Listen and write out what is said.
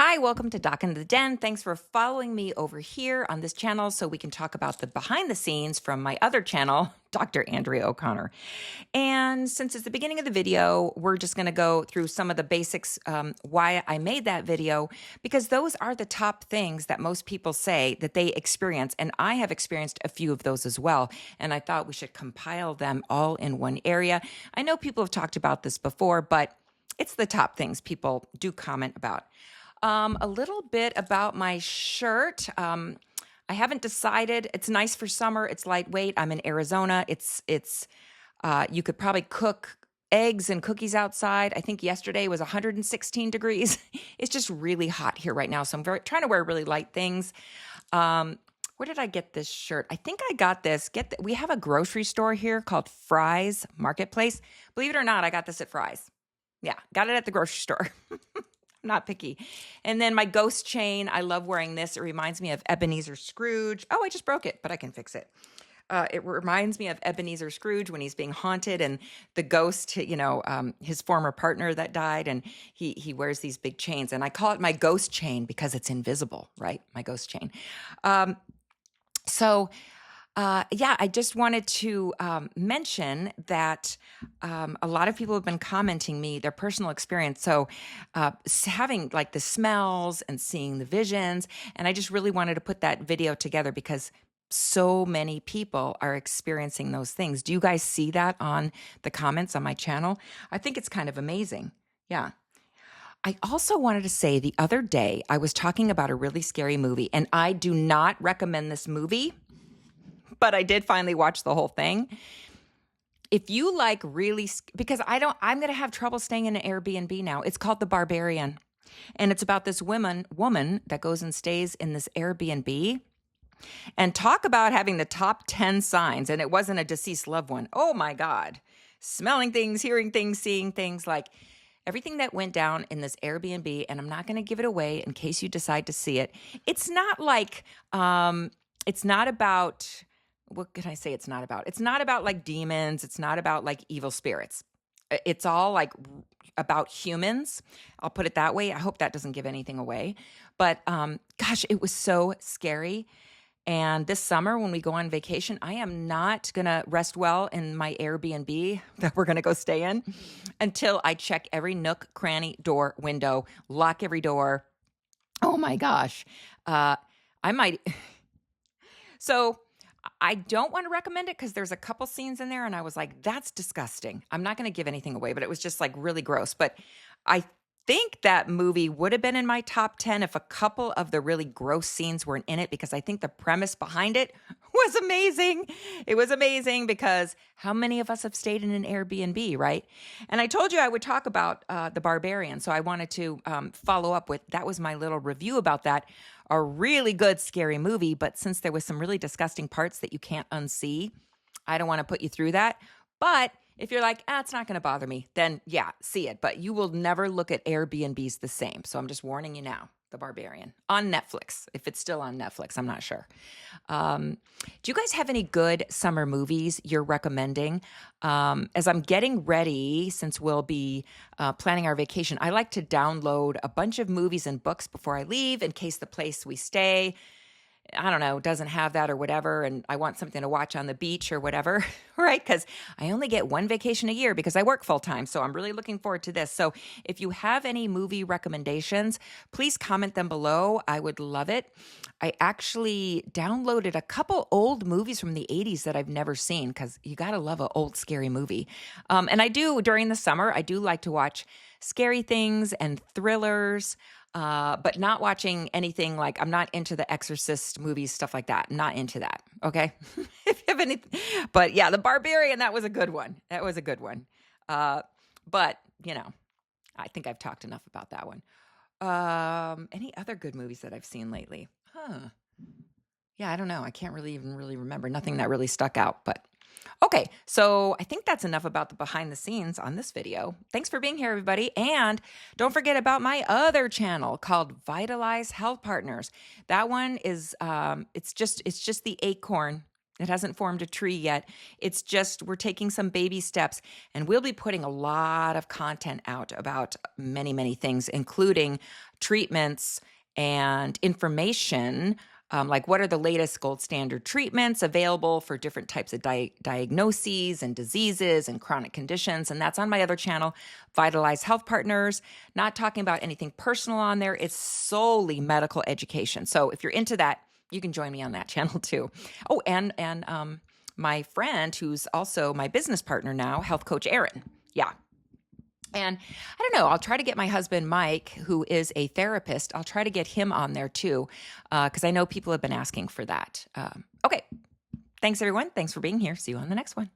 Hi, welcome to Doc in the Den. Thanks for following me over here on this channel so we can talk about the behind the scenes from my other channel, Dr. Andrea O'Connor. And since it's the beginning of the video, we're just going to go through some of the basics, why I made that video, because those are the top things that most people say that they experience. And I have experienced a few of those as well. And I thought we should compile them all in one area. I know people have talked about this before, but it's the top things people do comment about. A little bit about my shirt. I haven't decided. It's nice for summer. It's lightweight. I'm in Arizona. You could probably cook eggs and cookies outside. I think yesterday was 116 degrees. It's just really hot here right now. So I'm trying to wear really light things. Where did I get this shirt? I think I got this. We have a grocery store here called Fry's Marketplace. Believe it or not, I got this at Fry's. Yeah, got it at the grocery store. Not picky. And then my ghost chain, I love wearing this. It reminds me of Ebenezer Scrooge. Oh, I just broke it, but I can fix it. It reminds me of Ebenezer Scrooge when he's being haunted and the ghost, his former partner that died, and he wears these big chains. And I call it my ghost chain because it's invisible, right? My ghost chain. I just wanted to mention that a lot of people have been commenting me their personal experience. So having like the smells and seeing the visions, and I just really wanted to put that video together because so many people are experiencing those things. Do you guys see that on the comments on my channel? I think it's kind of amazing. Yeah. I also wanted to say the other day I was talking about a really scary movie, and I do not recommend this movie, but I did finally watch the whole thing. If you like because I'm going to have trouble staying in an Airbnb now. It's called The Barbarian. And it's about this woman that goes and stays in this Airbnb. And talk about having the top 10 signs. And it wasn't a deceased loved one. Oh my God. Smelling things, hearing things, seeing things, like everything that went down in this Airbnb. And I'm not going to give it away in case you decide to see it. It's not like, it's not about... What can I say it's not about? It's not about like demons. It's not about like evil spirits. It's all like about humans. I'll put it that way. I hope that doesn't give anything away. But gosh, it was so scary. And this summer when we go on vacation, I am not going to rest well in my Airbnb that we're going to go stay in until I check every nook, cranny, door, window, lock every door. Oh my gosh. I might. So I don't want to recommend it because there's a couple scenes in there and I was like, that's disgusting. I'm not going to give anything away, but it was just like really gross. But I think that movie would have been in my top 10 if a couple of the really gross scenes weren't in it, because I think the premise behind it was amazing. It was amazing because how many of us have stayed in an Airbnb, right? And I told you I would talk about The Barbarian. So I wanted to follow up with, that was my little review about that. A really good scary movie, but since there was some really disgusting parts that you can't unsee, I don't want to put you through that. But if you're like, it's not going to bother me, then yeah, see it. But you will never look at Airbnbs the same. So I'm just warning you now. The Barbarian on Netflix. If it's still on Netflix, I'm not sure. Do you guys have any good summer movies you're recommending? As I'm getting ready, since we'll be planning our vacation, I like to download a bunch of movies and books before I leave in case the place we stay, I don't know, doesn't have that or whatever, and I want something to watch on the beach or whatever, right? Because I only get one vacation a year because I work full time, so I'm really looking forward to this. So if you have any movie recommendations, please comment them below. I would love it. I actually downloaded a couple old movies from the 80s that I've never seen because you got to love an old scary movie. And I do, during the summer, I do like to watch scary things and thrillers. But not watching anything like, I'm not into the Exorcist movies, stuff like that. I'm not into that. Okay. If you have any, but yeah, The Barbarian, that was a good one. That was a good one. But I think I've talked enough about that one. Any other good movies that I've seen lately? Yeah, I don't know. I can't really remember. Nothing that really stuck out, but okay, so I think that's enough about the behind the scenes on this video. Thanks for being here, everybody. And don't forget about my other channel called Vitalize Health Partners. That one is, it's just the acorn It hasn't formed a tree yet. It's just we're taking some baby steps, and we'll be putting a lot of content out about many, many things, including treatments and information. Like what are the latest gold standard treatments available for different types of diagnoses and diseases and chronic conditions. And that's on my other channel, Vitalize Health Partners. Not talking about anything personal on there. It's solely medical education. So if you're into that, you can join me on that channel too. Oh, and my friend who's also my business partner now, Health Coach Erin. Yeah. And I don't know, I'll try to get my husband, Mike, who is a therapist. I'll try to get him on there too, because I know people have been asking for that. Okay. Thanks, everyone. Thanks for being here. See you on the next one.